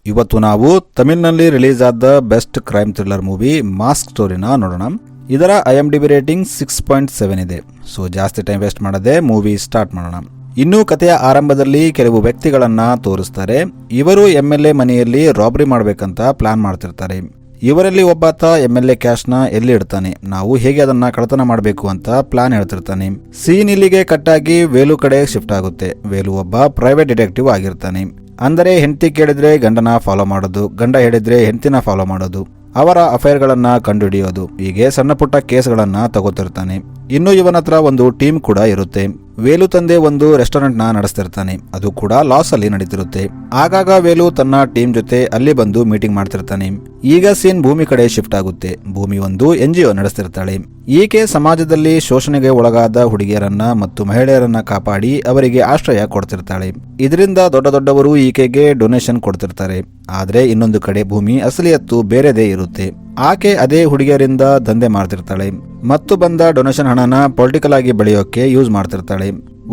ಇವತ್ತು ನಾವು ತಮಿಳಿನಲ್ಲಿ ರಿಲೀಸ್ ಆದ best crime thriller movie mask ಸ್ಟೋರಿನ ನೋಡೋಣ. ಇದರ IMDb ರೇಟಿಂಗ್ 6.7 ಇದೆ. ಸೊ ಜಾಸ್ತಿ ಟೈಮ್ ವೇಸ್ಟ್ ಮಾಡದೆ ಮೂವಿ ಸ್ಟಾರ್ಟ್ ಮಾಡೋಣ. ಇನ್ನು ಕಥೆಯ ಆರಂಭದಲ್ಲಿ ಕೆಲವು ವ್ಯಕ್ತಿಗಳನ್ನ ತೋರಿಸ್ತಾರೆ. ಇವರು MLA ಮನೆಯಲ್ಲಿ ರಾಬರಿ ಮಾಡಬೇಕಂತ ಪ್ಲಾನ್ ಮಾಡ್ತಿರ್ತಾರೆ. ಇವರಲ್ಲಿ ಒಬ್ಬಾತ MLA ಕ್ಯಾಶ್ನ ಎಲ್ಲಿ ಇಡ್ತಾನೆ, ನಾವು ಹೇಗೆ ಅದನ್ನ ಕಳ್ಳತನ ಮಾಡಬೇಕು ಅಂತ ಪ್ಲಾನ್ ಹೇಳ್ತಿರ್ತಾನೆ. ಸೀನ್ ಇಲ್ಲಿಗೆ ಕಟ್ಟಾಗಿ ವೇಲು ಕಡೆ ಶಿಫ್ಟ್ ಆಗುತ್ತೆ. ವೇಲು ಒಬ್ಬ ಪ್ರೈವೇಟ್ ಡಿಟೆಕ್ಟಿವ್ ಆಗಿರ್ತಾನೆ. ಅಂದರೆ ಹೆಂಡತಿ ಕೇಳಿದ್ರೆ ಗಂಡನ ಫಾಲೋ ಮಾಡೋದು, ಗಂಡ ಹೇಳಿದ್ರೆ ಹೆಂಡತಿನ ಫಾಲೋ ಮಾಡೋದು, ಅವರ ಅಫೈರ್ಗಳನ್ನ ಕಂಡುಹಿಡಿಯೋದು, ಹೀಗೆ ಸಣ್ಣ ಪುಟ್ಟ ಕೇಸ್ಗಳನ್ನ ತಗೋತಿರ್ತಾನೆ. ಇನ್ನು ಇವನ ಹತ್ರ ಒಂದು ಟೀಮ್ ಕೂಡ ಇರುತ್ತೆ. ವೇಲು ತಂದೆ ಒಂದು ರೆಸ್ಟೋರೆಂಟ್ ನ ನಡೆಸ್ತಿರ್ತಾನೆ. ಅದು ಕೂಡ ಲಾಸ್ ಅಲ್ಲಿ ನಡೀತಿರುತ್ತೆ. ಆಗಾಗ ವೇಲು ತನ್ನ ಟೀಮ್ ಜೊತೆ ಅಲ್ಲಿ ಬಂದು ಮೀಟಿಂಗ್ ಮಾಡ್ತಿರ್ತಾನೆ. ಈಗ ಸೀನ್ ಭೂಮಿ ಕಡೆ ಶಿಫ್ಟ್ ಆಗುತ್ತೆ. ಭೂಮಿ ಒಂದು NGO ನಡೆಸ್ತಿರ್ತಾಳೆ. ಈಕೆ ಸಮಾಜದಲ್ಲಿ ಶೋಷಣೆಗೆ ಒಳಗಾದ ಹುಡುಗಿಯರನ್ನ ಮತ್ತು ಮಹಿಳೆಯರನ್ನ ಕಾಪಾಡಿ ಅವರಿಗೆ ಆಶ್ರಯ ಕೊಡ್ತಿರ್ತಾಳೆ. ಇದರಿಂದ ದೊಡ್ಡವರು ಈಕೆಗೆ ಡೊನೇಷನ್ ಕೊಡ್ತಿರ್ತಾರೆ. ಆದ್ರೆ ಇನ್ನೊಂದು ಕಡೆ ಭೂಮಿ ಅಸಲಿಯತ್ತು ಬೇರೆದೇ ಇರುತ್ತೆ. ಆಕೆ ಅದೇ ಹುಡುಗಿಯರಿಂದ ದಂಧೆ ಮಾಡ್ತಿರ್ತಾಳೆ ಮತ್ತು ಬಂದ ಡೊನೇಷನ್ ಹಣನ ಪೊಲಿಟಿಕಲ್ ಆಗಿ ಬೆಳೆಯೋಕೆ ಯೂಸ್ ಮಾಡ್ತಿರ್ತಾಳೆ.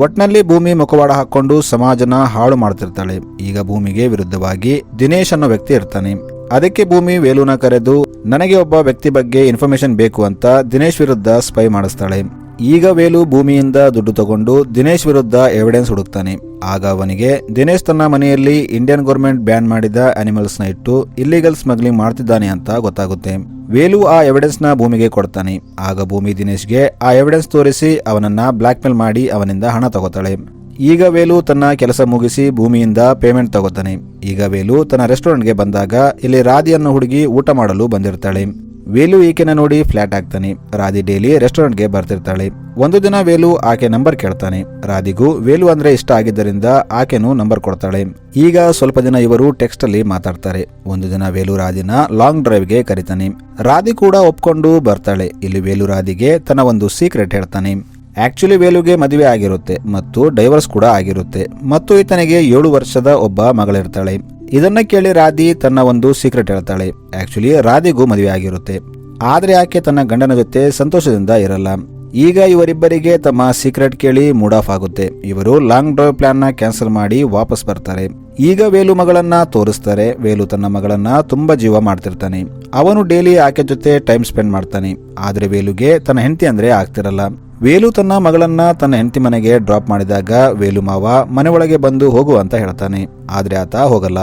ಒಟ್ನಲ್ಲಿ ಭೂಮಿ ಮುಖವಾಡ ಹಾಕೊಂಡು ಸಮಾಜನ ಹಾಳು ಮಾಡ್ತಿರ್ತಾಳೆ. ಈಗ ಭೂಮಿಗೆ ವಿರುದ್ಧವಾಗಿ ದಿನೇಶ್ ಅನ್ನೋ ವ್ಯಕ್ತಿ ಇರ್ತಾನೆ. ಅದಕ್ಕೆ ಭೂಮಿ ವೇಲುನ ಕರೆದು ನನಗೆ ಒಬ್ಬ ವ್ಯಕ್ತಿ ಬಗ್ಗೆ ಇನ್ಫಾರ್ಮೇಶನ್ ಬೇಕು ಅಂತ ದಿನೇಶ್ ವಿರುದ್ಧ ಸ್ಪೈ ಮಾಡಿಸ್ತಾಳೆ. ಈಗ ವೇಲು ಭೂಮಿಯಿಂದ ದುಡ್ಡು ತಗೊಂಡು ದಿನೇಶ್ ವಿರುದ್ಧ ಎವಿಡೆನ್ಸ್ ಹುಡುಕ್ತಾನೆ. ಆಗ ಅವನಿಗೆ ದಿನೇಶ್ ತನ್ನ ಮನೆಯಲ್ಲಿ ಇಂಡಿಯನ್ ಗೌರ್ಮೆಂಟ್ ಬ್ಯಾನ್ ಮಾಡಿದ ಅನಿಮಲ್ಸ್ ನ ಇಟ್ಟು ಇಲ್ಲಿಗಲ್ ಸ್ಮಗ್ಲಿಂಗ್ ಮಾಡ್ತಿದ್ದಾನೆ ಅಂತ ಗೊತ್ತಾಗುತ್ತೆ. ವೇಲು ಆ ಎವಿಡೆನ್ಸ್ ನ ಭೂಮಿಗೆ ಕೊಡ್ತಾನೆ. ಆಗ ಭೂಮಿ ದಿನೇಶ್ಗೆ ಆ ಎವಿಡೆನ್ಸ್ ತೋರಿಸಿ ಅವನನ್ನ ಬ್ಲಾಕ್ ಮೇಲ್ ಮಾಡಿ ಅವನಿಂದ ಹಣ ತಗೋತಾಳೆ. ಈಗ ವೇಲು ತನ್ನ ಕೆಲಸ ಮುಗಿಸಿ ಭೂಮಿಯಿಂದ ಪೇಮೆಂಟ್ ತಗೋತಾನೆ. ಈಗ ವೇಲು ತನ್ನ ರೆಸ್ಟೋರೆಂಟ್ಗೆ ಬಂದಾಗ ಇಲ್ಲಿ ರಾಧಿ ಅನ್ನೋ ಹುಡುಗಿ ಊಟ ಮಾಡಲು ಬಂದಿರ್ತಾಳೆ. ವೇಲು ಈಕೆನ ನೋಡಿ ಫ್ಲಾಟ್ ಆಗ್ತಾನೆ. ರಾಧಿ ಡೈಲಿ ರೆಸ್ಟೋರೆಂಟ್ಗೆ ಬರ್ತಿರ್ತಾಳೆ. ಒಂದು ದಿನ ವೇಲು ಆಕೆ ನಂಬರ್ ಕೇಳ್ತಾನೆ. ರಾಧಿಗೂ ವೇಲು ಅಂದ್ರೆ ಇಷ್ಟ ಆಗಿದ್ದರಿಂದ ಆಕೆನು ನಂಬರ್ ಕೊಡ್ತಾಳೆ. ಈಗ ಸ್ವಲ್ಪ ದಿನ ಇವರು ಟೆಕ್ಸ್ಟ್ ಅಲ್ಲಿ ಮಾತಾಡ್ತಾರೆ. ಒಂದು ದಿನ ವೇಲು ರಾಧಿನ ಲಾಂಗ್ ಡ್ರೈವ್ಗೆ ಕರೀತಾನೆ. ರಾಧಿ ಕೂಡ ಒಪ್ಕೊಂಡು ಬರ್ತಾಳೆ. ಇಲ್ಲಿ ವೇಲು ರಾಧಿಗೆ ತನ್ನ ಒಂದು ಸೀಕ್ರೆಟ್ ಹೇಳ್ತಾನೆ. ಆಕ್ಚುಲಿ ವೇಲುಗೆ ಮದುವೆ ಆಗಿರುತ್ತೆ ಮತ್ತು ಡೈವರ್ಸ್ ಕೂಡ ಆಗಿರುತ್ತೆ ಮತ್ತು ಈತನಿಗೆ 7 ವರ್ಷದ ಒಬ್ಬ ಮಗಳಿರ್ತಾಳೆ. ಇದನ್ನ ಕೇಳಿ ರಾಧಿ ತನ್ನ ಒಂದು ಸೀಕ್ರೆಟ್ ಹೇಳ್ತಾಳೆ. ಆಕ್ಚುಲಿ ರಾಧಿಗೂ ಮದುವೆ ಆಗಿರುತ್ತೆ, ಆದ್ರೆ ಆಕೆ ತನ್ನ ಗಂಡನ ಜೊತೆ ಸಂತೋಷದಿಂದ ಇರಲ್ಲ. ಈಗ ಇವರಿಬ್ಬರಿಗೆ ತಮ್ಮ ಸೀಕ್ರೆಟ್ ಕೇಳಿ ಮೂಡ್ ಆಫ್ ಆಗುತ್ತೆ. ಇವರು ಲಾಂಗ್ ಡ್ರೈವ್ ಪ್ಲಾನ್ ನ ಕ್ಯಾನ್ಸಲ್ ಮಾಡಿ ವಾಪಸ್ ಬರ್ತಾರೆ. ಈಗ ವೇಲು ಮಗಳನ್ನ ತೋರಿಸ್ತಾರೆ. ವೇಲು ತನ್ನ ಮಗಳನ್ನ ತುಂಬಾ ಜೀವ ಮಾಡ್ತಿರ್ತಾನೆ. ಅವನು ಡೈಲಿ ಆಕೆ ಜೊತೆ ಟೈಮ್ ಸ್ಪೆಂಡ್ ಮಾಡ್ತಾನೆ. ಆದ್ರೆ ವೇಲುಗೆ ತನ್ನ ಹೆಂಡತಿ ಅಂದ್ರೆ ಆಗ್ತಿರಲ್ಲ. ವೇಲು ತನ್ನ ಮಗಳನ್ನ ತನ್ನ ಹೆಂಡತಿ ಮನೆಗೆ ಡ್ರಾಪ್ ಮಾಡಿದಾಗ ವೇಲು ಮಾವ ಮನೆ ಒಳಗೆ ಬಂದು ಹೋಗು ಅಂತ ಹೇಳ್ತಾನೆ. ಆದ್ರೆ ಆತ ಹೋಗಲ್ಲ.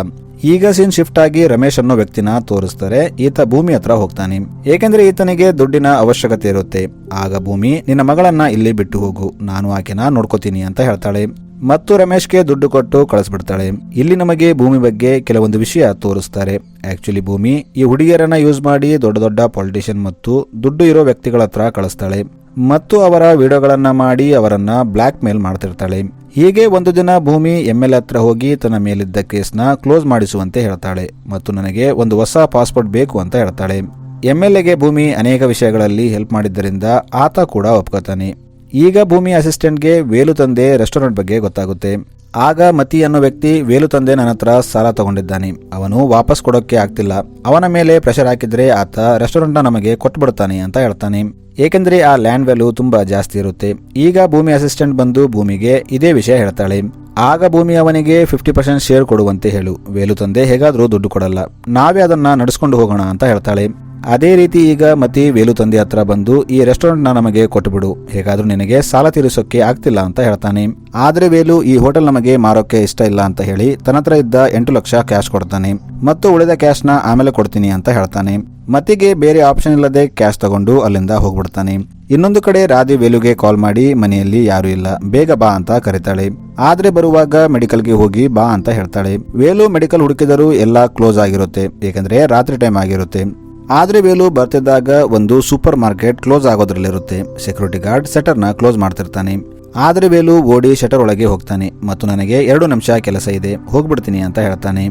ಈಗ ಸೀನ್ ಶಿಫ್ಟ್ ಆಗಿ ರಮೇಶ್ ಅನ್ನೋ ವ್ಯಕ್ತಿನ ತೋರಿಸ್ತಾರೆ. ಈತ ಭೂಮಿ ಹತ್ರ ಹೋಗ್ತಾನೆ. ಏಕೆಂದ್ರೆ ಈತನಿಗೆ ದುಡ್ಡಿನ ಅವಶ್ಯಕತೆ ಇರುತ್ತೆ. ಆಗ ಭೂಮಿ ನಿನ್ನ ಮಗಳನ್ನ ಇಲ್ಲಿ ಬಿಟ್ಟು ಹೋಗು, ನಾನು ಆಕೆನ ನೋಡ್ಕೋತೀನಿ ಅಂತ ಹೇಳ್ತಾಳೆ ಮತ್ತು ರಮೇಶ್ಗೆ ದುಡ್ಡು ಕೊಟ್ಟು ಕಳಿಸ್ಬಿಡ್ತಾಳೆ. ಇಲ್ಲಿ ನಮಗೆ ಭೂಮಿ ಬಗ್ಗೆ ಕೆಲವೊಂದು ವಿಷಯ ತೋರಿಸ್ತಾರೆ. ಆಕ್ಚುಲಿ ಭೂಮಿ ಈ ಹುಡುಗಿಯರನ್ನ ಯೂಸ್ ಮಾಡಿ ದೊಡ್ಡ ಪೊಲಿಟಿಷಿಯನ್ ಮತ್ತು ದುಡ್ಡು ಇರೋ ವ್ಯಕ್ತಿಗಳ ಹತ್ರ ಕಳಿಸ್ತಾಳೆ ಮತ್ತು ಅವರ ವಿಡಿಯೋಗಳನ್ನ ಮಾಡಿ ಅವರನ್ನ ಬ್ಲಾಕ್ ಮೇಲ್ ಮಾಡ್ತಿರ್ತಾಳೆ. ಹೀಗೆ ಒಂದು ದಿನ ಭೂಮಿ MLA ಹತ್ರ ಹೋಗಿ ತನ್ನ ಮೇಲಿದ್ದ ಕೇಸ್ನ ಕ್ಲೋಸ್ ಮಾಡಿಸುವಂತೆ ಹೇಳ್ತಾಳೆ ಮತ್ತು ನನಗೆ ಒಂದು ಹೊಸ ಪಾಸ್ಪೋರ್ಟ್ ಬೇಕು ಅಂತ ಹೇಳ್ತಾಳೆ. MLAಗೆ ಭೂಮಿ ಅನೇಕ ವಿಷಯಗಳಲ್ಲಿ ಹೆಲ್ಪ್ ಮಾಡಿದ್ದರಿಂದ ಆತ ಕೂಡ ಒಪ್ಕೋತಾನೆ. ಈಗ ಭೂಮಿ ಅಸಿಸ್ಟೆಂಟ್ಗೆ ವೇಲು ತಂದೆ ರೆಸ್ಟೋರೆಂಟ್ ಬಗ್ಗೆ ಗೊತ್ತಾಗುತ್ತೆ. ಆಗ ಮತಿ ಅನ್ನೋ ವ್ಯಕ್ತಿ ವೇಲು ತಂದೆ ನನ್ನ ಹತ್ರ ಸಾಲ ತಗೊಂಡಿದ್ದಾನೆ, ಅವನು ವಾಪಸ್ ಕೊಡೋಕೆ ಆಗ್ತಿಲ್ಲ, ಅವನ ಮೇಲೆ ಪ್ರೆಷರ್ ಹಾಕಿದ್ರೆ ಆತ ರೆಸ್ಟೋರೆಂಟ್ ನ ನಮಗೆ ಕೊಟ್ಬಿಡ್ತಾನೆ ಅಂತ ಹೇಳ್ತಾನೆ. ಏಕೆಂದ್ರೆ ಆ ಲ್ಯಾಂಡ್ ವ್ಯಾಲ್ಯೂ ತುಂಬಾ ಜಾಸ್ತಿ ಇರುತ್ತೆ. ಈಗ ಭೂಮಿ ಅಸಿಸ್ಟೆಂಟ್ ಬಂದು ಭೂಮಿಗೆ ಇದೇ ವಿಷಯ ಹೇಳ್ತಾಳೆ. ಆಗ ಭೂಮಿ ಅವನಿಗೆ 50% ಶೇರ್ ಕೊಡುವಂತೆ ಹೇಳು, ವೇಲು ತಂದೆ ಹೇಗಾದ್ರೂ ದುಡ್ಡು ಕೊಡಲ್ಲ, ನಾವೇ ಅದನ್ನ ನಡೆಸ್ಕೊಂಡು ಹೋಗೋಣ ಅಂತ ಹೇಳ್ತಾಳೆ. ಅದೇ ರೀತಿ ಈಗ ಮತಿ ವೇಲು ತಂದೆ ಹತ್ರ ಬಂದು ಈ ರೆಸ್ಟೋರೆಂಟ್ ನ ನಮಗೆ ಕೊಟ್ಟುಬಿಡು, ಹೇಗಾದ್ರೂ ನಿನಗೆ ಸಾಲ ತೀರಿಸೋಕೆ ಆಗ್ತಿಲ್ಲ ಅಂತ ಹೇಳ್ತಾನೆ. ಆದ್ರೆ ವೇಲು ಈ ಹೋಟೆಲ್ ನಮಗೆ ಮಾರೋಕೆ ಇಷ್ಟ ಇಲ್ಲ ಅಂತ ಹೇಳಿ ತನ್ನ ಹತ್ರ ಇದ್ದ 8 ಲಕ್ಷ ಕ್ಯಾಶ್ ಕೊಡ್ತಾನೆ ಮತ್ತು ಉಳಿದ ಕ್ಯಾಶ್ ನ ಆಮೇಲೆ ಕೊಡ್ತೀನಿ ಅಂತ ಹೇಳ್ತಾನೆ. ಮತಿಗೆ ಬೇರೆ ಆಪ್ಷನ್ ಇಲ್ಲದೆ ಕ್ಯಾಶ್ ತಗೊಂಡು ಅಲ್ಲಿಂದ ಹೋಗ್ಬಿಡ್ತಾನೆ. ಇನ್ನೊಂದು ಕಡೆ ರಾಧಿ ವೇಲುಗೆ ಕಾಲ್ ಮಾಡಿ ಮನೆಯಲ್ಲಿ ಯಾರು ಇಲ್ಲ, ಬೇಗ ಬಾ ಅಂತ ಕರೀತಾಳೆ. ಆದ್ರೆ ಬರುವಾಗ ಮೆಡಿಕಲ್ಗೆ ಹೋಗಿ ಬಾ ಅಂತ ಹೇಳ್ತಾಳೆ. ವೇಲು ಮೆಡಿಕಲ್ ಹುಡುಕಿದರೂ ಎಲ್ಲ ಕ್ಲೋಸ್ ಆಗಿರುತ್ತೆ, ಏಕೆಂದ್ರೆ ರಾತ್ರಿ ಟೈಮ್ ಆಗಿರುತ್ತೆ. ಆದ್ರೆ ವೇಲು ಬರ್ತಿದ್ದಾಗ ಒಂದು ಸೂಪರ್ ಮಾರ್ಕೆಟ್ ಕ್ಲೋಸ್ ಆಗೋದ್ರಲ್ಲಿರುತ್ತೆ. ಸೆಕ್ಯೂರಿಟಿ ಗಾರ್ಡ್ ಶಟರ್ ನ ಕ್ಲೋಸ್ ಮಾಡ್ತಿರ್ತಾನೆ. ಆದ್ರೆ ವೇಲು ಓಡಿ ಶಟರ್ ಒಳಗೆ ಹೋಗ್ತಾನೆ ಮತ್ತು ನನಗೆ 2 ನಿಮಿಷ ಕೆಲಸ ಇದೆ, ಹೋಗ್ಬಿಡ್ತೀನಿ ಅಂತ ಹೇಳ್ತಾನೆ.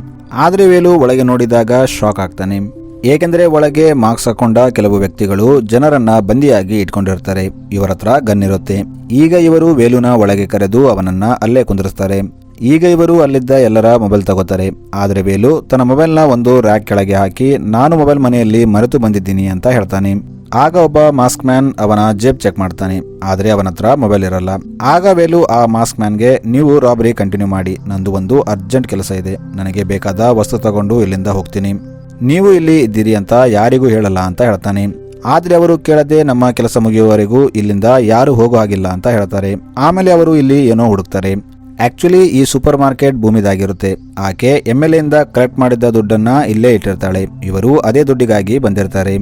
ಆದ್ರೆ ವೇಲು ಒಳಗೆ ನೋಡಿದಾಗ ಶಾಕ್ ಆಗ್ತಾನೆ. ಏಕೆಂದ್ರೆ ಒಳಗೆ ಮಾಸ್ಕ್ ಹಾಕೊಂಡ ಕೆಲವು ವ್ಯಕ್ತಿಗಳು ಜನರನ್ನ ಬಂದಿಯಾಗಿ ಇಟ್ಕೊಂಡಿರ್ತಾರೆ. ಇವರ ಹತ್ರ ಗನ್ ಇರುತ್ತೆ. ಈಗ ಇವರು ವೇಲುನ ಒಳಗೆ ಕರೆದು ಅವನನ್ನ ಅಲ್ಲೇ ಕುಂದಿರಿಸ್ತಾರೆ. ಈಗ ಇವರು ಅಲ್ಲಿದ್ದ ಎಲ್ಲರ ಮೊಬೈಲ್ ತಗೋತಾರೆ. ಆದ್ರೆ ವೇಲು ತನ್ನ ಮೊಬೈಲ್ನ ಒಂದು ರ್ಯಾಕ್ ಕೆಳಗೆ ಹಾಕಿ ನಾನು ಮೊಬೈಲ್ ಮನೆಯಲ್ಲಿ ಮರೆತು ಬಂದಿದ್ದೀನಿ ಅಂತ ಹೇಳ್ತಾನೆ. ಆಗ ಒಬ್ಬ ಮಾಸ್ಕ್ ಮ್ಯಾನ್ ಅವನ ಜೇಬ್ ಚೆಕ್ ಮಾಡ್ತಾನೆ. ಆದ್ರೆ ಅವನ ಹತ್ರ ಮೊಬೈಲ್ ಇರಲ್ಲ. ಆಗ ವೇಲು ಆ ಮಾಸ್ಕ್ ಮ್ಯಾನ್ಗೆ, ನೀವು ರಾಬರಿ ಕಂಟಿನ್ಯೂ ಮಾಡಿ, ನಂದು ಒಂದು ಅರ್ಜೆಂಟ್ ಕೆಲಸ ಇದೆ, ನನಗೆ ಬೇಕಾದ ವಸ್ತು ತಗೊಂಡು ಇಲ್ಲಿಂದ ಹೋಗ್ತೀನಿ, ನೀವು ಇಲ್ಲಿ ಇದ್ದೀರಿ ಅಂತ ಯಾರಿಗೂ ಹೇಳಲ್ಲ ಅಂತ ಹೇಳ್ತಾನೆ. ಆದ್ರೆ ಅವರು ಕೇಳದೆ ನಮ್ಮ ಕೆಲಸ ಮುಗಿಯುವವರೆಗೂ ಇಲ್ಲಿಂದ ಯಾರು ಹೋಗೋ ಹಾಗಿಲ್ಲ ಅಂತ ಹೇಳ್ತಾರೆ. ಆಮೇಲೆ ಅವರು ಇಲ್ಲಿ ಏನೋ ಹುಡುಕ್ತಾರೆ. ಆಕ್ಚುಲಿ ಈ ಸೂಪರ್ ಮಾರ್ಕೆಟ್ ಭೂಮಿದಾಗಿರುತ್ತೆ. ಆಕೆ MLA ಇಂದ ಕಲೆಕ್ಟ್ ಮಾಡಿದ್ದ ದುಡ್ಡನ್ನ ಇಲ್ಲೇ ಇಟ್ಟಿರ್ತಾಳೆ. ಇವರು ಅದೇ ದುಡ್ಡಿಗಾಗಿ ಬಂದಿರ್ತಾರೆ.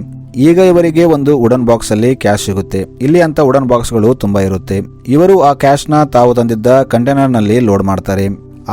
ಈಗ ಇವರಿಗೆ ಒಂದು ವುಡನ್ ಬಾಕ್ಸ್ ಅಲ್ಲಿ ಕ್ಯಾಶ್ ಸಿಗುತ್ತೆ. ಇಲ್ಲಿ ಅಂತ ವುಡನ್ ಬಾಕ್ಸ್ಗಳು ತುಂಬಾ ಇರುತ್ತೆ. ಇವರು ಆ ಕ್ಯಾಶ್ ನ ತಾವು ತಂದಿದ್ದ ಕಂಟೈನರ್ ನಲ್ಲಿ ಲೋಡ್ ಮಾಡ್ತಾರೆ.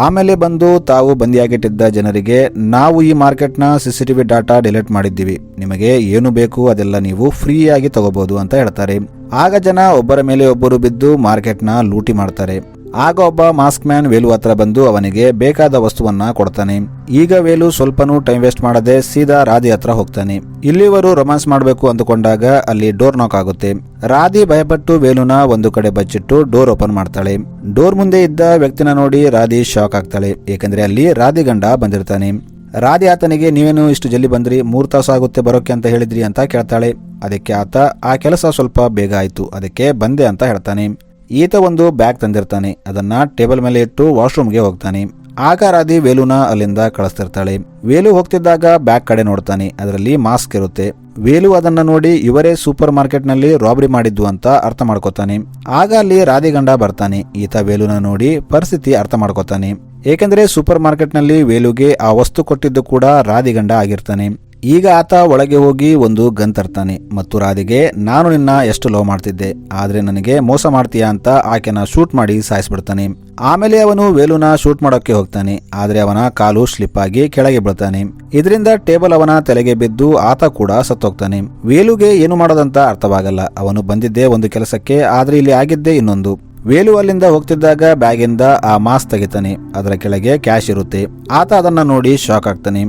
ಆಮೇಲೆ ಬಂದು ತಾವು ಬಂದಿಯಾಗಿಟ್ಟಿದ್ದ ಜನರಿಗೆ, ನಾವು ಈ ಮಾರ್ಕೆಟ್ನ CCTV ಡಾಟಾ ಡಿಲೀಟ್ ಮಾಡಿದ್ದೀವಿ, ನಿಮಗೆ ಏನು ಬೇಕು ಅದೆಲ್ಲ ನೀವು ಫ್ರೀಯಾಗಿ ತಗೋಬಹುದು ಅಂತ ಹೇಳ್ತಾರೆ. ಆಗ ಜನ ಒಬ್ಬರ ಮೇಲೆ ಒಬ್ಬರು ಬಿದ್ದು ಮಾರ್ಕೆಟ್ನ ಲೂಟಿ ಮಾಡ್ತಾರೆ. ಆಗ ಒಬ್ಬ ಮಾಸ್ಕ್ ಮ್ಯಾನ್ ವೇಲು ಹತ್ರ ಬಂದು ಅವನಿಗೆ ಬೇಕಾದ ವಸ್ತುವನ್ನ ಕೊಡ್ತಾನೆ. ಈಗ ವೇಲು ಸ್ವಲ್ಪನೂ ಟೈಮ್ ವೇಸ್ಟ್ ಮಾಡದೆ ಸೀದಾ ರಾಧಿ ಹತ್ರ ಹೋಗ್ತಾನೆ. ಇಲ್ಲಿವರು ರೊಮ್ಯಾನ್ಸ್ ಮಾಡಬೇಕು ಅಂದುಕೊಂಡಾಗ ಅಲ್ಲಿ ಡೋರ್ ನಾಕ್ ಆಗುತ್ತೆ. ರಾಧಿ ಭಯಪಟ್ಟು ವೇಲುನ ಒಂದು ಕಡೆ ಬಚ್ಚಿಟ್ಟು ಡೋರ್ ಓಪನ್ ಮಾಡ್ತಾಳೆ. ಡೋರ್ ಮುಂದೆ ಇದ್ದ ವ್ಯಕ್ತಿನ ನೋಡಿ ರಾಧಿ ಶಾಕ್ ಆಗ್ತಾಳೆ. ಏಕೆಂದ್ರೆ ಅಲ್ಲಿ ರಾಧಿ ಗಂಡ ಬಂದಿರ್ತಾನೆ. ರಾಧಿ ಆತನಿಗೆ, ನೀವೇನು ಇಷ್ಟು ಜಲ್ದಿ ಬಂದ್ರಿ, 3 ತಾಸು ಆಗುತ್ತೆ ಬರೋಕೆ ಅಂತ ಹೇಳಿದ್ರಿ ಅಂತ ಕೇಳ್ತಾಳೆ. ಅದಕ್ಕೆ ಆತ, ಆ ಕೆಲಸ ಸ್ವಲ್ಪ ಬೇಗ ಆಯ್ತು, ಅದಕ್ಕೆ ಬಂದೆ ಅಂತ ಹೇಳ್ತಾನೆ. ಈತ ಒಂದು ಬ್ಯಾಗ್ ತಂದಿರ್ತಾನೆ. ಅದನ್ನ ಟೇಬಲ್ ಮೇಲೆ ಇಟ್ಟು ವಾಶ್ರೂಮ್ಗೆ ಹೋಗ್ತಾನೆ. ಆಗ ರಾಧಿ ವೇಲುನ ಅಲ್ಲಿಂದ ಕಳಿಸ್ತಿರ್ತಾಳೆ. ವೇಲು ಹೋಗ್ತಿದ್ದಾಗ ಬ್ಯಾಗ್ ಕಡೆ ನೋಡ್ತಾನೆ. ಅದರಲ್ಲಿ ಮಾಸ್ಕ್ ಇರುತ್ತೆ. ವೇಲು ಅದನ್ನ ನೋಡಿ ಇವರೇ ಸೂಪರ್ ಮಾರ್ಕೆಟ್ ನಲ್ಲಿ ರಾಬರಿ ಮಾಡಿದ್ದು ಅಂತ ಅರ್ಥ ಮಾಡ್ಕೋತಾನೆ. ಆಗ ಅಲ್ಲಿ ರಾಧಿ ಗಂಡ ಬರ್ತಾನೆ. ಈತ ವೇಲುನ ನೋಡಿ ಪರಿಸ್ಥಿತಿ ಅರ್ಥ ಮಾಡ್ಕೋತಾನೆ. ಏಕೆಂದ್ರೆ ಸೂಪರ್ ಮಾರ್ಕೆಟ್ ನಲ್ಲಿ ವೇಲುಗೆ ಆ ವಸ್ತು ಕೊಟ್ಟಿದ್ದು ಕೂಡ ರಾಧಿ ಗಂಡ ಆಗಿರ್ತಾನೆ. ಈಗ ಆತ ಒಳಗೆ ಹೋಗಿ ಒಂದು ಗನ್ ತರ್ತಾನೆ ಮತ್ತು ರಾಧಿಗೆ, ನಾನು ನಿನ್ನ ಎಷ್ಟು ಲವ್ ಮಾಡ್ತಿದ್ದೆ, ಆದ್ರೆ ನನಗೆ ಮೋಸ ಮಾಡ್ತೀಯಾ ಅಂತ ಆಕೆನ ಶೂಟ್ ಮಾಡಿ ಸಾಯಿಸ್ಬಿಡ್ತಾನೆ. ಆಮೇಲೆ ಅವನು ವೇಲುನ ಶೂಟ್ ಮಾಡೋಕೆ ಹೋಗ್ತಾನೆ. ಆದ್ರೆ ಅವನ ಕಾಲು ಸ್ಲಿಪ್ ಆಗಿ ಕೆಳಗೆ ಬೀಳ್ತಾನೆ. ಇದರಿಂದ ಟೇಬಲ್ ಅವನ ತಲೆಗೆ ಬಿದ್ದು ಆತ ಕೂಡ ಸತ್ತೋಗ್ತಾನೆ. ವೇಲುಗೆ ಏನು ಮಾಡೋದಂತ ಅರ್ಥವಾಗಲ್ಲ. ಅವನು ಬಂದಿದ್ದೇ ಒಂದು ಕೆಲಸಕ್ಕೆ, ಆದ್ರೆ ಇಲ್ಲಿ ಆಗಿದ್ದೇ ಇನ್ನೊಂದು. ವೇಲು ಅಲ್ಲಿಂದ ಹೋಗ್ತಿದ್ದಾಗ ಬ್ಯಾಗಿಂದ ಆ ಮಾಸ್ಕ್ ತೆಗಿತಾನೆ. ಅದರ ಕೆಳಗೆ ಕ್ಯಾಶ್ ಇರುತ್ತೆ. ಆತ ಅದನ್ನ ನೋಡಿ ಶಾಕ್ ಆಗ್ತಾನೆ.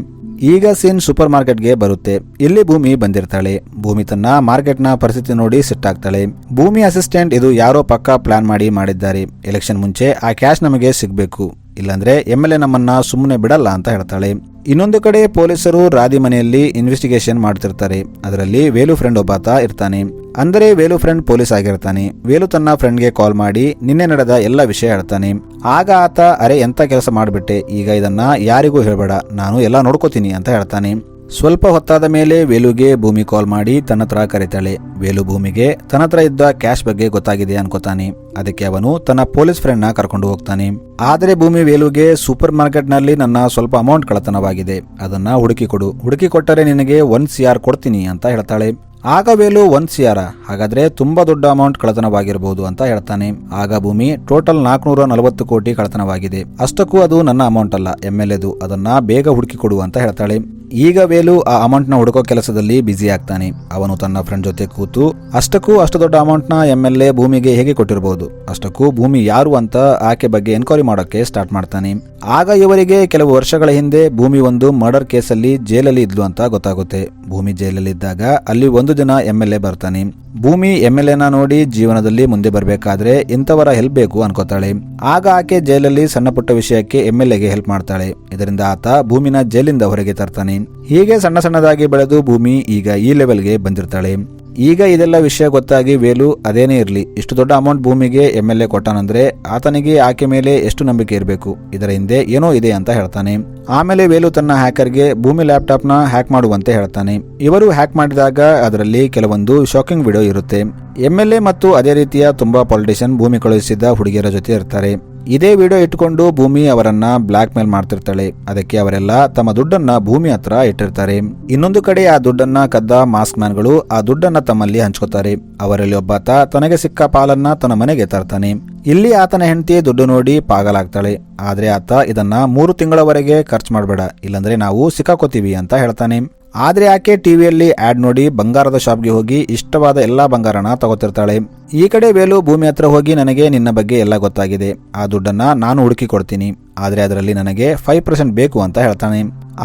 ಈಗ ಸೀನ್ ಸೂಪರ್ ಮಾರ್ಕೆಟ್ಗೆ ಬರುತ್ತೆ. ಇಲ್ಲಿ ಭೂಮಿ ಬಂದಿರ್ತಾಳೆ. ಭೂಮಿ ತನ್ನ ಮಾರ್ಕೆಟ್ನ ಪರಿಸ್ಥಿತಿ ನೋಡಿ ಸಿಟ್ಟಾಗ್ತಾಳೆ. ಭೂಮಿ ಅಸಿಸ್ಟೆಂಟ್, ಇದು ಯಾರೋ ಪಕ್ಕಾ ಪ್ಲಾನ್ ಮಾಡಿದ್ದಾರೆ. ಎಲೆಕ್ಷನ್ ಮುಂಚೆ ಆ ಕ್ಯಾಶ್ ನಮಗೆ ಸಿಗ್ಬೇಕು, ಇಲ್ಲಾಂದ್ರೆ MLA ನಮ್ಮನ್ನ ಸುಮ್ಮನೆ ಬಿಡಲ್ಲ ಅಂತ ಹೇಳ್ತಾಳೆ. ಇನ್ನೊಂದು ಕಡೆ ಪೊಲೀಸರು ರಾಧಿ ಮನೆಯಲ್ಲಿ ಇನ್ವೆಸ್ಟಿಗೇಷನ್ ಮಾಡ್ತಿರ್ತಾರೆ. ಅದರಲ್ಲಿ ವೇಲು ಫ್ರೆಂಡ್ ಒಬ್ಬಾತ ಇರ್ತಾನೆ. ಅಂದರೆ ವೇಲು ಫ್ರೆಂಡ್ ಪೊಲೀಸ್ ಆಗಿರ್ತಾನೆ. ವೇಲು ತನ್ನ ಫ್ರೆಂಡ್ಗೆ ಕಾಲ್ ಮಾಡಿ ನಿನ್ನೆ ನಡೆದ ಎಲ್ಲ ವಿಷಯ ಹೇಳ್ತಾನೆ. ಆಗ ಆತ, ಅರೆ ಎಂತ ಕೆಲಸ ಮಾಡಿಬಿಟ್ಟೆ, ಈಗ ಇದನ್ನ ಯಾರಿಗೂ ಹೇಳ್ಬೇಡ, ನಾನು ಎಲ್ಲ ನೋಡ್ಕೋತೀನಿ ಅಂತ ಹೇಳ್ತಾನೆ. ಸ್ವಲ್ಪ ಹೊತ್ತಾದ ಮೇಲೆ ವೇಲುಗೆ ಭೂಮಿ ಕಾಲ್ ಮಾಡಿ ತನ್ನ ಹತ್ರ ಕರೀತಾಳೆ. ವೇಲು ಭೂಮಿಗೆ ತನ್ನ ಹತ್ರ ಇದ್ದ ಕ್ಯಾಶ್ ಬಗ್ಗೆ ಗೊತ್ತಾಗಿದೆ ಅನ್ಕೋತಾನೆ. ಅದಕ್ಕೆ ಅವನು ತನ್ನ ಪೊಲೀಸ್ ಫ್ರೆಂಡ್ ನ ಕರ್ಕೊಂಡು ಹೋಗ್ತಾನೆ. ಆದ್ರೆ ಭೂಮಿ ವೇಲುಗೆ, ಸೂಪರ್ ಮಾರ್ಕೆಟ್ ನಲ್ಲಿ ನನ್ನ ಸ್ವಲ್ಪ ಅಮೌಂಟ್ ಕಳ್ಳತನವಾಗಿದೆ, ಅದನ್ನ ಹುಡುಕಿ ಕೊಡು, ಹುಡುಕಿ ಕೊಟ್ಟರೆ ನಿನಗೆ 1 CR ಕೊಡ್ತೀನಿ ಅಂತ ಹೇಳ್ತಾಳೆ. ಆಗ ವೇಲು 1 CR, ಹಾಗಾದ್ರೆ ತುಂಬಾ ದೊಡ್ಡ ಅಮೌಂಟ್ ಕಳ್ಳತನವಾಗಿರಬಹುದು ಅಂತ ಹೇಳ್ತಾನೆ. ಆಗ ಭೂಮಿ, ಟೋಟಲ್ 440 ಕೋಟಿ ಕಳ್ಳತನವಾಗಿದೆ, ಅಷ್ಟಕ್ಕೂ ಅದು ನನ್ನ ಅಮೌಂಟ್ ಅಲ್ಲ, MLAದು, ಅದನ್ನ ಬೇಗ ಹುಡುಕಿ ಕೊಡು ಅಂತ ಹೇಳ್ತಾಳೆ. ಈಗ ವೇಲು ಆ ಅಮೌಂಟ್ ನ ಹುಡುಕೋ ಕೆಲಸದಲ್ಲಿ ಬ್ಯುಸಿ ಆಗ್ತಾನೆ. ಅವನು ತನ್ನ ಫ್ರೆಂಡ್ ಜೊತೆ ಕೂತು, ಅಷ್ಟು ದೊಡ್ಡ ಅಮೌಂಟ್ ನ MLA ಭೂಮಿಗೆ ಹೇಗೆ ಕೊಟ್ಟಿರಬಹುದು, ಅಷ್ಟಕ್ಕೂ ಭೂಮಿ ಯಾರು ಅಂತ ಆಕೆ ಬಗ್ಗೆ ಎನ್ಕ್ವೈರಿ ಮಾಡೋಕೆ ಸ್ಟಾರ್ಟ್ ಮಾಡ್ತಾನೆ. ಆಗ ಇವರಿಗೆ ಕೆಲವು ವರ್ಷಗಳ ಹಿಂದೆ ಭೂಮಿ ಒಂದು ಮರ್ಡರ್ ಕೇಸಲ್ಲಿ ಜೈಲಲ್ಲಿ ಇದ್ಲು ಅಂತ ಗೊತ್ತಾಗುತ್ತೆ. ಭೂಮಿ ಜೈಲಲ್ಲಿ ಇದ್ದಾಗ ಅಲ್ಲಿ ಒಂದು ದಿನ MLA ಬರ್ತಾನೆ. ಭೂಮಿ MLAನ ನೋಡಿ ಜೀವನದಲ್ಲಿ ಮುಂದೆ ಬರಬೇಕಾದ್ರೆ ಇಂಥವರ ಹೆಲ್ಪ್ ಬೇಕು ಅನ್ಕೋತಾಳೆ. ಆಗ ಆಕೆ ಜೈಲಲ್ಲಿ ಸಣ್ಣ ಪುಟ್ಟ ವಿಷಯಕ್ಕೆ MLAಗೆ ಹೆಲ್ಪ್ ಮಾಡ್ತಾಳೆ. ಇದರಿಂದ ಆತ ಭೂಮಿನ ಜೈಲಿಂದ ಹೊರಗೆ ತರ್ತಾನೆ. ಹೀಗೆ ಸಣ್ಣದಾಗಿ ಬೆಳೆದು ಭೂಮಿ ಈಗ ಈ ಲೆವೆಲ್ಗೆ ಬಂದಿರ್ತಾಳೆ. ಈಗ ಇದೆಲ್ಲ ವಿಷಯ ಗೊತ್ತಾಗಿ ವೇಲು, ಅದೇನೇ ಇರಲಿ, ಇಷ್ಟು ದೊಡ್ಡ ಅಮೌಂಟ್ ಭೂಮಿಗೆ MLA ಕೊಟ್ಟಾನಂದ್ರೆ ಆತನಿಗೆ ಆಕೆ ಮೇಲೆ ಎಷ್ಟು ನಂಬಿಕೆ ಇರಬೇಕು, ಇದರ ಹಿಂದೆ ಏನೋ ಇದೆ ಅಂತ ಹೇಳ್ತಾನೆ. ಆಮೇಲೆ ವೇಲು ತನ್ನ ಹ್ಯಾಕರ್ಗೆ ಭೂಮಿ ಲ್ಯಾಪ್ಟಾಪ್ ನ ಹ್ಯಾಕ್ ಮಾಡುವಂತೆ ಹೇಳ್ತಾನೆ. ಇವರು ಹ್ಯಾಕ್ ಮಾಡಿದಾಗ ಅದರಲ್ಲಿ ಕೆಲವೊಂದು ಶಾಕಿಂಗ್ ವಿಡಿಯೋ ಇರುತ್ತೆ. MLA ಮತ್ತು ಅದೇ ರೀತಿಯ ತುಂಬಾ ಪಾಲಿಟಿಷಿಯನ್ ಭೂಮಿ ಕಳುಹಿಸಿದ ಹುಡುಗಿಯರ ಜೊತೆ ಇರ್ತಾರೆ. ಇದೇ ವಿಡಿಯೋ ಇಟ್ಕೊಂಡು ಭೂಮಿ ಅವರನ್ನ ಬ್ಲಾಕ್ ಮೇಲ್ ಮಾಡ್ತಿರ್ತಾಳೆ. ಅದಕ್ಕೆ ಅವರೆಲ್ಲ ತಮ್ಮ ದುಡ್ಡನ್ನ ಭೂಮಿ ಹತ್ರ ಇಟ್ಟಿರ್ತಾರೆ. ಇನ್ನೊಂದು ಕಡೆ ಆ ದುಡ್ಡನ್ನ ಕದ್ದ ಮಾಸ್ಕ್ ಮ್ಯಾನ್ಗಳು ಆ ದುಡ್ಡನ್ನ ತಮ್ಮಲ್ಲಿ ಹಂಚ್ಕೋತಾರೆ. ಅವರಲ್ಲಿ ಒಬ್ಬಾತ ತನಗೆ ಸಿಕ್ಕ ಪಾಲನ್ನ ತನ್ನ ಮನೆಗೆ ತರ್ತಾನೆ. ಇಲ್ಲಿ ಆತನ ಹೆಂಡತಿ ದುಡ್ಡು ನೋಡಿ ಪಾಗಲಾಗ್ತಾಳೆ. ಆದ್ರೆ ಆತ ಇದನ್ನ 3 ತಿಂಗಳವರೆಗೆ ಖರ್ಚು ಮಾಡಬೇಡ, ಇಲ್ಲಾಂದ್ರೆ ನಾವು ಸಿಕ್ಕಾಕೋತೀವಿ ಅಂತ ಹೇಳ್ತಾನೆ. ಆದ್ರೆ ಆಕೆ ಟಿವಿಯಲ್ಲಿ ಆಡ್ ನೋಡಿ ಬಂಗಾರದ ಶಾಪ್ಗೆ ಹೋಗಿ ಇಷ್ಟವಾದ ಎಲ್ಲಾ ಬಂಗಾರನ ತಗೋತಿರ್ತಾಳೆ. ಈ ಕಡೆ ವೇಲು ಭೂಮಿ ಹತ್ರ ಹೋಗಿ, ನನಗೆ ನಿನ್ನ ಬಗ್ಗೆ ಎಲ್ಲ ಗೊತ್ತಾಗಿದೆ, ಆ ದುಡ್ಡನ್ನ ನಾನು ಹುಡುಕಿ ಕೊಡ್ತೀನಿ, ಆದ್ರೆ ಅದರಲ್ಲಿ ನನಗೆ 5% ಬೇಕು ಅಂತ ಹೇಳ್ತಾನೆ.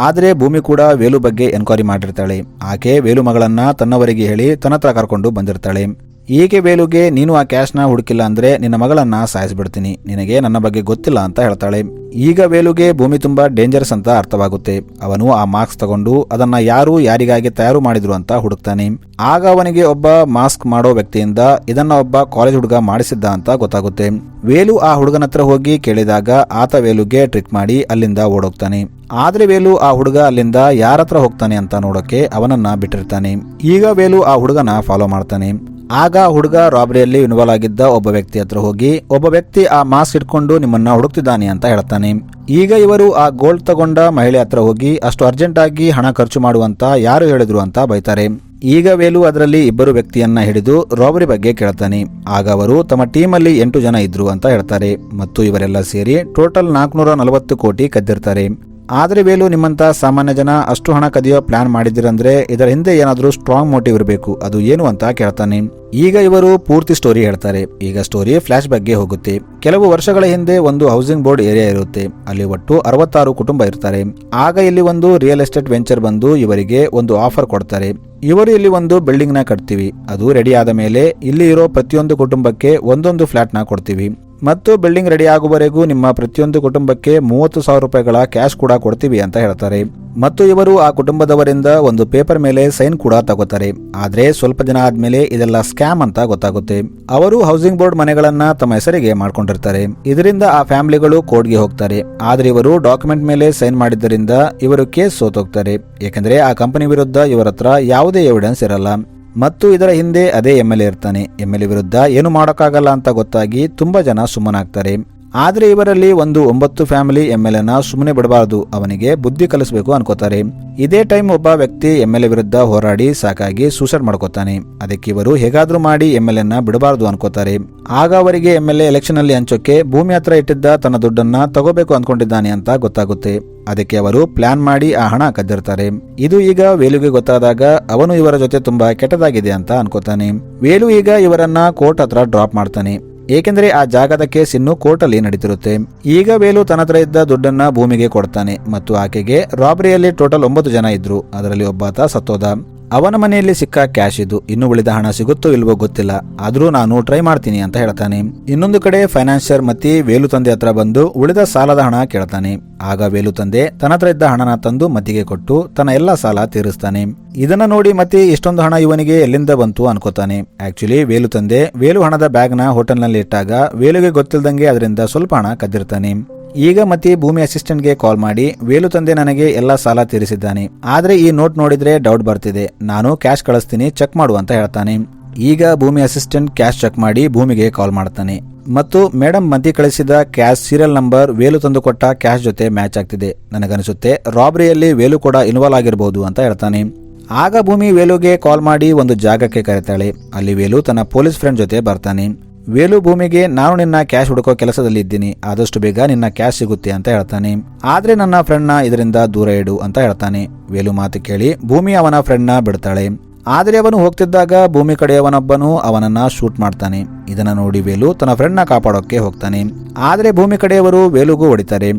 ಆದ್ರೆ ಭೂಮಿ ಕೂಡ ವೇಲು ಬಗ್ಗೆ ಎನ್ಕ್ವೈರಿ ಮಾಡಿರ್ತಾಳೆ. ಆಕೆ ವೇಲು ಮಗಳನ್ನ ತನ್ನವರಿಗೆ ಹೇಳಿ ತನ್ನ ಹತ್ರ ಕರ್ಕೊಂಡು ಬಂದಿರ್ತಾಳೆ. ಹೀಗೆ ವೇಲುಗೆ ನೀನು ಆ ಕ್ಯಾಶ್ನ ಹುಡುಕಿಲ್ಲ ಅಂದ್ರೆ ನಿನ್ನ ಮಗಳನ್ನ ಸಾಯಿಸ್ಬಿಡ್ತೀನಿ, ನಿನಗೆ ನನ್ನ ಬಗ್ಗೆ ಗೊತ್ತಿಲ್ಲ ಅಂತ ಹೇಳ್ತಾಳೆ. ಈಗ ವೇಲುಗೆ ಭೂಮಿ ತುಂಬಾ ಡೇಂಜರಸ್ ಅಂತ ಅರ್ಥವಾಗುತ್ತೆ. ಅವನು ಆ ಮಾಸ್ಕ್ ತಗೊಂಡು ಅದನ್ನ ಯಾರು ಯಾರಿಗಾಗಿ ತಯಾರು ಮಾಡಿದ್ರು ಅಂತ ಹುಡುಕ್ತಾನೆ. ಆಗ ಅವನಿಗೆ ಒಬ್ಬ ಮಾಸ್ಕ್ ಮಾಡೋ ವ್ಯಕ್ತಿಯಿಂದ ಇದನ್ನ ಒಬ್ಬ ಕಾಲೇಜ್ ಹುಡುಗ ಮಾಡಿಸಿದ್ದ ಅಂತ ಗೊತ್ತಾಗುತ್ತೆ. ವೇಲು ಆ ಹುಡುಗನ ಹತ್ರ ಹೋಗಿ ಕೇಳಿದಾಗ ಆತ ವೇಲುಗೆ ಟ್ರಿಕ್ ಮಾಡಿ ಅಲ್ಲಿಂದ ಓಡೋಗ್ತಾನೆ. ಆದ್ರೆ ವೇಲು ಆ ಹುಡುಗ ಅಲ್ಲಿಂದ ಯಾರತ್ರ ಹೋಗ್ತಾನೆ ಅಂತ ನೋಡೋಕೆ ಅವನನ್ನ ಬಿಟ್ಟಿರ್ತಾನೆ. ಈಗ ವೇಲು ಆ ಹುಡುಗನ ಫಾಲೋ ಮಾಡ್ತಾನೆ. ಆಗ ಹುಡುಗ ರಾಬರಿಯಲ್ಲಿ ಇನ್ವಾಲ್ವ್ ಆಗಿದ್ದ ಒಬ್ಬ ವ್ಯಕ್ತಿ ಹತ್ರ ಹೋಗಿ ಒಬ್ಬ ವ್ಯಕ್ತಿ ಆ ಮಾಸ್ಕ್ ಇಟ್ಕೊಂಡು ನಿಮ್ಮನ್ನ ಹುಡುಕ್ತಿದ್ದಾನೆ ಅಂತ ಹೇಳ್ತಾನೆ. ಈಗ ಇವರು ಆ ಗೋಲ್ಡ್ ತಗೊಂಡ ಮಹಿಳೆ ಹತ್ರ ಹೋಗಿ ಅಷ್ಟು ಅರ್ಜೆಂಟ್ ಆಗಿ ಹಣ ಖರ್ಚು ಮಾಡುವಂತ ಯಾರು ಹೇಳಿದ್ರು ಅಂತ ಬೈತಾರೆ. ಈಗ ವೇಲು ಅದರಲ್ಲಿ ಇಬ್ಬರು ವ್ಯಕ್ತಿಯನ್ನ ಹಿಡಿದು ರಾಬರಿ ಬಗ್ಗೆ ಕೇಳ್ತಾನೆ. ಆಗ ಅವರು ತಮ್ಮ ಟೀಮ್ ಅಲ್ಲಿ 8 ಜನ ಇದ್ರು ಅಂತ ಹೇಳ್ತಾರೆ ಮತ್ತು ಇವರೆಲ್ಲ ಸೇರಿ ಟೋಟಲ್ 440 ಕೋಟಿ ಕದ್ದಿರ್ತಾರೆ. ಆದ್ರೆ ವೇಲು ನಿಮ್ಮಂತ ಸಾಮಾನ್ಯ ಜನ ಅಷ್ಟು ಹಣ ಕದಿಯೋ ಪ್ಲಾನ್ ಮಾಡಿದಿರಂದ್ರೆ ಇದರ ಹಿಂದೆ ಏನಾದ್ರೂ ಸ್ಟ್ರಾಂಗ್ ಮೋಟಿವ್ ಇರಬೇಕು, ಅದು ಏನು ಅಂತ ಕೇಳ್ತಾನೆ. ಈಗ ಇವರು ಪೂರ್ತಿ ಸ್ಟೋರಿ ಹೇಳ್ತಾರೆ. ಈಗ ಸ್ಟೋರಿ ಫ್ಲಾಶ್ ಬಗ್ಗೆ ಹೋಗುತ್ತೆ. ಕೆಲವು ವರ್ಷಗಳ ಹಿಂದೆ ಒಂದು ಹೌಸಿಂಗ್ ಬೋರ್ಡ್ ಏರಿಯಾ ಇರುತ್ತೆ. ಅಲ್ಲಿ ಒಟ್ಟು 66 ಕುಟುಂಬ ಇರ್ತಾರೆ. ಆಗ ಇಲ್ಲಿ ಒಂದು ರಿಯಲ್ ಎಸ್ಟೇಟ್ ವೆಂಚರ್ ಬಂದು ಇವರಿಗೆ ಒಂದು ಆಫರ್ ಕೊಡ್ತಾರೆ. ಇವರು ಇಲ್ಲಿ ಒಂದು ಬಿಲ್ಡಿಂಗ್ ನ ಕಟ್ತೀವಿ, ಅದು ರೆಡಿ ಆದ ಮೇಲೆ ಇಲ್ಲಿ ಇರೋ ಪ್ರತಿಯೊಂದು ಕುಟುಂಬಕ್ಕೆ ಒಂದೊಂದು ಫ್ಲಾಟ್ ನ ಕೊಡ್ತೀವಿ ಮತ್ತು ಬಿಲ್ಡಿಂಗ್ ರೆಡಿ ಆಗುವವರೆಗೂ ನಿಮ್ಮ ಪ್ರತಿಯೊಂದು ಕುಟುಂಬಕ್ಕೆ 30,000 ರೂಪಾಯಿಗಳ ಕ್ಯಾಶ್ ಕೂಡ ಕೊಡ್ತೀವಿ ಅಂತ ಹೇಳ್ತಾರೆ. ಮತ್ತು ಇವರು ಆ ಕುಟುಂಬದವರಿಂದ ಒಂದು ಪೇಪರ್ ಮೇಲೆ ಸೈನ್ ಕೂಡ ತಗೋತಾರೆ. ಆದ್ರೆ ಸ್ವಲ್ಪ ದಿನ ಆದ್ಮೇಲೆ ಇದೆಲ್ಲ ಸ್ಕ್ಯಾಮ್ ಅಂತ ಗೊತ್ತಾಗುತ್ತೆ. ಅವರು ಹೌಸಿಂಗ್ ಬೋರ್ಡ್ ಮನೆಗಳನ್ನ ತಮ್ಮ ಹೆಸರಿಗೆ ಮಾಡ್ಕೊಂಡಿರ್ತಾರೆ. ಇದರಿಂದ ಆ ಫ್ಯಾಮಿಲಿಗಳು ಕೋರ್ಟ್ಗೆ ಹೋಗ್ತಾರೆ. ಆದ್ರೆ ಇವರು ಡಾಕ್ಯುಮೆಂಟ್ ಮೇಲೆ ಸೈನ್ ಮಾಡಿದ್ದರಿಂದ ಇವರು ಕೇಸ್ ಸೋತೋಗ್ತಾರೆ. ಯಾಕಂದ್ರೆ ಆ ಕಂಪನಿ ವಿರುದ್ಧ ಇವರ ಹತ್ರ ಯಾವುದೇ ಎವಿಡೆನ್ಸ್ ಇರಲ್ಲ ಮತ್ತು ಇದರ ಹಿಂದೆ ಅದೇ MLA ಇರ್ತಾನೆ. MLA ವಿರುದ್ಧ ಏನು ಮಾಡೋಕ್ಕಾಗಲ್ಲ ಅಂತ ಗೊತ್ತಾಗಿ ತುಂಬಾ ಜನ ಸುಮ್ಮನಾಗ್ತಾರೆ. ಆದ್ರೆ ಇವರಲ್ಲಿ ಒಂದು 9 ಫ್ಯಾಮಿಲಿ MLAನ ಸುಮ್ಮನೆ ಬಿಡಬಾರದು, ಅವನಿಗೆ ಬುದ್ಧಿ ಕಲಿಸಬೇಕು ಅನ್ಕೋತಾರೆ. ಇದೇ ಟೈಮ್ ಒಬ್ಬ ವ್ಯಕ್ತಿ MLA ವಿರುದ್ಧ ಹೋರಾಡಿ ಸಾಕಾಗಿ ಸೂಸೈಡ್ ಮಾಡ್ಕೋತಾನೆ. ಅದಕ್ಕೆ ಇವರು ಹೇಗಾದ್ರೂ ಮಾಡಿ MLAನ ಬಿಡಬಾರದು ಅನ್ಕೋತಾರೆ. ಆಗ ಅವರಿಗೆ MLA ಎಲೆಕ್ಷನ್ ಅಲ್ಲಿ ಹಂಚೋಕೆ ಭೂಮಿ ಹತ್ರ ಇಟ್ಟಿದ್ದ ತನ್ನ ದುಡ್ಡನ್ನ ತಗೋಬೇಕು ಅನ್ಕೊಂಡಿದ್ದಾನೆ ಅಂತ ಗೊತ್ತಾಗುತ್ತೆ. ಅದಕ್ಕೆ ಅವರು ಪ್ಲಾನ್ ಮಾಡಿ ಆ ಹಣ ಕದ್ದಿರ್ತಾರೆ. ಇದು ಈಗ ವೇಲುಗೆ ಗೊತ್ತಾದಾಗ ಅವನು ಇವರ ಜೊತೆ ತುಂಬಾ ಕೆಟ್ಟದಾಗಿದೆ ಅಂತ ಅನ್ಕೋತಾನೆ. ವೇಲು ಈಗ ಇವರನ್ನ ಕೋರ್ಟ್ ಹತ್ರ ಡ್ರಾಪ್ ಮಾಡ್ತಾನೆ. ಏಕೆಂದ್ರೆ ಆ ಜಾಗದ ಕೇಸ್ ಇನ್ನು ಕೋರ್ಟ್ ಅಲ್ಲಿ ನಡೀತಿರುತ್ತೆ. ಈಗ ವೇಲು ತನ್ನ ಹತ್ರ ಇದ್ದ ದುಡ್ಡನ್ನ ಭೂಮಿಗೆ ಕೊಡ್ತಾನೆ ಮತ್ತು ಆಕೆಗೆ ರಾಬರಿಯಲ್ಲಿ ಟೋಟಲ್ 9 ಜನ ಇದ್ರು. ಅದರಲ್ಲಿ ಒಬ್ಬಾತ ಸತ್ತೋದ. ಅವನ ಮನೆಯಲ್ಲಿ ಸಿಕ್ಕ ಕ್ಯಾಶ್ ಇದು. ಇನ್ನು ಉಳಿದ ಹಣ ಸಿಗುತ್ತೋ ಇಲ್ವೋ ಗೊತ್ತಿಲ್ಲ, ಆದ್ರೂ ನಾನು ಟ್ರೈ ಮಾಡ್ತೀನಿ ಅಂತ ಹೇಳ್ತಾನೆ. ಇನ್ನೊಂದು ಕಡೆ ಫೈನಾನ್ಷಿಯರ್ ಮತಿ ವೇಲು ತಂದೆ ಹತ್ರ ಬಂದು ಉಳಿದ ಸಾಲದ ಹಣ ಕೇಳ್ತಾನೆ. ಆಗ ವೇಲು ತಂದೆ ತನ್ನ ಹತ್ರ ಇದ್ದ ಹಣನ ತಂದು ಮತಿಗೆ ಕೊಟ್ಟು ತನ್ನ ಎಲ್ಲಾ ಸಾಲ ತೀರಿಸ್ತಾನೆ. ಇದನ್ನ ನೋಡಿ ಮತಿ ಇಷ್ಟೊಂದು ಹಣ ಇವನಿಗೆ ಎಲ್ಲಿಂದ ಬಂತು ಅನ್ಕೋತಾನೆ. ಆಕ್ಚುಲಿ ವೇಲು ತಂದೆ ವೇಲು ಹಣದ ಬ್ಯಾಗ್ ನ ಹೋಟೆಲ್ ನಲ್ಲಿ ಇಟ್ಟಾಗ ವೇಲುಗೆ ಗೊತ್ತಿಲ್ದಂಗೆ ಅದರಿಂದ ಸ್ವಲ್ಪ ಹಣ ಕದ್ದಿರ್ತಾನೆ. ಈಗ ಮತಿ ಭೂಮಿ ಅಸಿಸ್ಟೆಂಟ್ಗೆ ಕಾಲ್ ಮಾಡಿ ವೇಲು ತಂದೆ ನನಗೆ ಎಲ್ಲಾ ಸಾಲ ತೀರಿಸಿದ್ದಾನೆ, ಆದ್ರೆ ಈ ನೋಟ್ ನೋಡಿದ್ರೆ ಡೌಟ್ ಬರ್ತಿದೆ, ನಾನು ಕ್ಯಾಶ್ ಕಳಿಸ್ತೀನಿ, ಚೆಕ್ ಮಾಡು ಅಂತ ಹೇಳ್ತಾನೆ. ಈಗ ಭೂಮಿ ಅಸಿಸ್ಟೆಂಟ್ ಕ್ಯಾಶ್ ಚೆಕ್ ಮಾಡಿ ಭೂಮಿಗೆ ಕಾಲ್ ಮಾಡ್ತಾನೆ ಮತ್ತು ಮೇಡಮ್ ಮತಿ ಕಳಿಸಿದ ಕ್ಯಾಶ್ ಸೀರಿಯಲ್ ನಂಬರ್ ವೇಲು ತಂದು ಕೊಟ್ಟ ಕ್ಯಾಶ್ ಜೊತೆ ಮ್ಯಾಚ್ ಆಗ್ತಿದೆ, ನನಗನ್ಸುತ್ತೆ ರಾಬರಿಯಲ್ಲಿ ವೇಲು ಕೂಡ ಇನ್ವಾಲ್ವ್ ಆಗಿರಬಹುದು ಅಂತ ಹೇಳ್ತಾನೆ. ಆಗ ಭೂಮಿ ವೇಲುಗೆ ಕಾಲ್ ಮಾಡಿ ಒಂದು ಜಾಗಕ್ಕೆ ಕರೀತಾಳೆ. ಅಲ್ಲಿ ವೇಲು ತನ್ನ ಪೊಲೀಸ್ ಫ್ರೆಂಡ್ ಜೊತೆ ಬರ್ತಾನೆ. ವೇಲು ಭೂಮಿಗೆ ನಾನು ನಿನ್ನ ಕ್ಯಾಶ್ ಹುಡುಕೋ ಕೆಲಸದಲ್ಲಿ ಇದ್ದೀನಿ, ಆದಷ್ಟು ಬೇಗ ನಿನ್ನ ಕ್ಯಾಶ್ ಸಿಗುತ್ತೆ ಅಂತ ಹೇಳ್ತಾನೆ. ಆದ್ರೆ ನನ್ನ ಫ್ರೆಂಡ್ ನ ಇದರಿಂದ ದೂರ ಇಡು ಅಂತ ಹೇಳ್ತಾನೆ. ವೇಲು ಮಾತು ಕೇಳಿ ಭೂಮಿ ಅವನ ಫ್ರೆಂಡ್ ನ ಬಿಡ್ತಾಳೆ. ಆದ್ರೆ ಅವನು ಹೋಗ್ತಿದ್ದಾಗ ಭೂಮಿ ಕಡೆಯವನೊಬ್ಬನು ಅವನನ್ನ ಶೂಟ್ ಮಾಡ್ತಾನೆ. ಇದನ್ನ ನೋಡಿ ವೇಲು ತನ್ನ ಫ್ರೆಂಡ್ ನ ಕಾಪಾಡೋಕೆ ಹೋಗ್ತಾನೆ. ಆದ್ರೆ ಭೂಮಿ ಕಡೆಯವರು ವೇಲುಗೂ ಹೊಡಿತಾರೆ.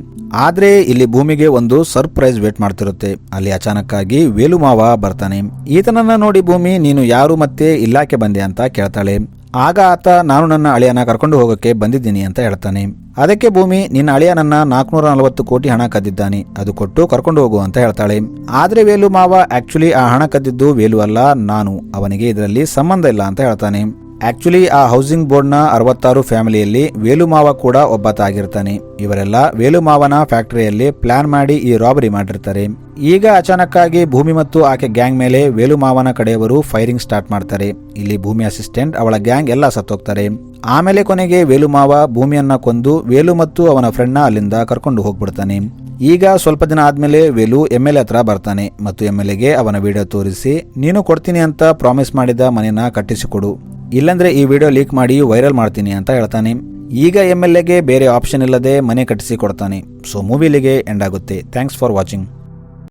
ಆದ್ರೆ ಇಲ್ಲಿ ಭೂಮಿಗೆ ಒಂದು ಸರ್ಪ್ರೈಸ್ ವೇಟ್ ಮಾಡ್ತಿರುತ್ತೆ. ಅಲ್ಲಿ ಅಚಾನಕ್ ಆಗಿ ವೇಲು ಮಾವ ಬರ್ತಾನೆ. ಈತನನ್ನ ನೋಡಿ ಭೂಮಿ ನೀನು ಯಾರು ಮತ್ತೆ ಇಲಾಖೆ ಬಂದೆ ಅಂತ ಕೇಳ್ತಾಳೆ. ಆಗ ಆತ ನಾನು ನನ್ನ ಅಳಿಯನ ಕರ್ಕೊಂಡು ಹೋಗೋಕೆ ಬಂದಿದ್ದೀನಿ ಅಂತ ಹೇಳ್ತಾನೆ. ಅದಕ್ಕೆ ಭೂಮಿ ನಿನ್ನ ಅಳಿಯ ನನ್ನ 440 ಕೋಟಿ ಹಣ ಕದ್ದಿದ್ದಾನೆ, ಅದು ಕೊಟ್ಟು ಕರ್ಕೊಂಡು ಹೋಗು ಅಂತ ಹೇಳ್ತಾಳೆ. ಆದ್ರೆ ವೇಲು ಮಾವ ಆಕ್ಚುಲಿ ಆ ಹಣ ಕದ್ದಿದ್ದು ವೇಲು ಅಲ್ಲ, ನಾನು, ಅವನಿಗೆ ಇದರಲ್ಲಿ ಸಂಬಂಧ ಇಲ್ಲ ಅಂತ ಹೇಳ್ತಾನೆ. ಆಕ್ಚುಲಿ ಆ ಹೌಸಿಂಗ್ ಬೋರ್ಡ್ ನ 66 ಫ್ಯಾಮಿಲಿಯಲ್ಲಿ ವೇಲು ಮಾವ ಕೂಡ ಒಬ್ಬಾತ ಆಗಿರ್ತಾನೆ. ಇವರೆಲ್ಲ ವೇಲು ಮಾವನ ಫ್ಯಾಕ್ಟರಿಯಲ್ಲಿ ಪ್ಲಾನ್ ಮಾಡಿ ಈ ರಾಬರಿ ಮಾಡಿರ್ತಾರೆ. ಈಗ ಅಚಾನಕ್ ಆಗಿ ಭೂಮಿ ಮತ್ತು ಆಕೆ ಗ್ಯಾಂಗ್ ಮೇಲೆ ವೇಲು ಮಾವನ ಕಡೆಯವರು ಫೈರಿಂಗ್ ಸ್ಟಾರ್ಟ್ ಮಾಡ್ತಾರೆ. ಇಲ್ಲಿ ಭೂಮಿ ಅಸಿಸ್ಟೆಂಟ್ ಅವಳ ಗ್ಯಾಂಗ್ ಎಲ್ಲ ಸತ್ತೋಗ್ತಾರೆ. ಆಮೇಲೆ ಕೊನೆಗೆ ವೇಲು ಮಾವ ಭೂಮಿಯನ್ನ ಕೊಂದು ವೇಲು ಮತ್ತು ಅವನ ಫ್ರೆಂಡ್ ನ ಅಲ್ಲಿಂದ ಕರ್ಕೊಂಡು ಹೋಗ್ಬಿಡ್ತಾನೆ. ಈಗ ಸ್ವಲ್ಪ ದಿನ ಆದ್ಮೇಲೆ ವೇಲು MLA ಹತ್ರ ಬರ್ತಾನೆ ಮತ್ತು MLAಗೆ ಅವನ ವಿಡಿಯೋ ತೋರಿಸಿ ನೀನು ಕೊಡ್ತೀನಿ ಅಂತ ಪ್ರಾಮಿಸ್ ಮಾಡಿದ ಮನೆನ ಕಟ್ಟಿಸಿಕೊಡು, ಇಲ್ಲಂದ್ರೆ ಈ ವಿಡಿಯೋ ಲೀಕ್ ಮಾಡಿ ವೈರಲ್ ಮಾಡ್ತೀನಿ ಅಂತ ಹೇಳ್ತಾನೆ. ಈಗ MLAಗೆ ಬೇರೆ ಆಪ್ಷನ್ ಇಲ್ಲದೆ ಮನೆ ಕಟ್ಟಿಸಿ ಕೊಡ್ತಾನೆ. ಸೊ ಮೂವಿಲಿಗೆ ಎಂಡ್ ಆಗುತ್ತೆ. Thanks for watching.